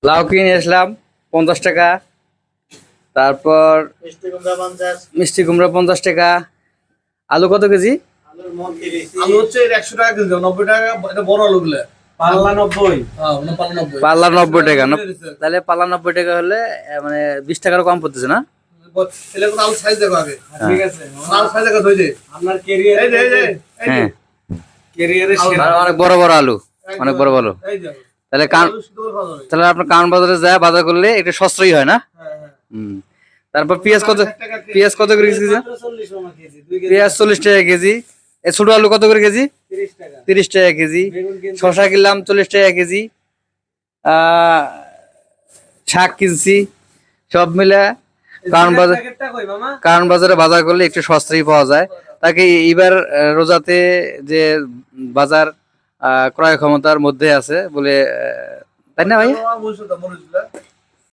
লাউ কিনে আসলাম 50 টাকা। তারপর মিষ্টি কুমড়া 50 টাকা। আলু কত কেজি? আলু হচ্ছে 100 টাকা কেজি, 90 টাকা এটা বড় আলুগুলো। পাল্লা 90। হ্যাঁ মানে পাল্লা 90। পাল্লা 90 টাকা। তাহলে পাল্লা 90 টাকা হলে মানে 20 টাকারও কম পড়তেছে না? ছেলে কোন আলু সাইজ দেখো আগে। ঠিক আছে, আলু সাইজ দেখো ধরে দে। আপনার ক্যারিয়ার এই যে এই যে এই যে হ্যাঁ, ক্যারিয়ারে আর অনেক বড় বড় আলু, অনেক বড় বড়। এই যে তাহলে আলু সিদ্ধ করে খাওয়া যাবে। তাহলে আপনার কারণ বাজারে যায় বাজার করলে একটু সস্তাই হয় না? হ্যাঁ হ্যাঁ। হুম। তারপর পেঁয়াজ কত করে কেজি? 40 টাকা কেজি, 2 কেজি পেঁয়াজ 40 টাকা কেজি। এই ছোট আলু কত করে কেজি? 30 টাকা। 30 টাকা কেজি। বেগুন কিনতে শসা কিনলাম 40 টাকা কেজি। আহ, শাক কিনছি। সব মিলে কারণ বাজার প্যাকেটটা কই মামা? কারণ বাজারে বাজার করলে একটু সস্তায় পাওয়া যায়। তাকে এইবার রোজাতে যে বাজার ক্রয় ক্ষমতার মধ্যে আছে বলে, তাই না ভাই? মরিচ দাও, মরিচ দাও।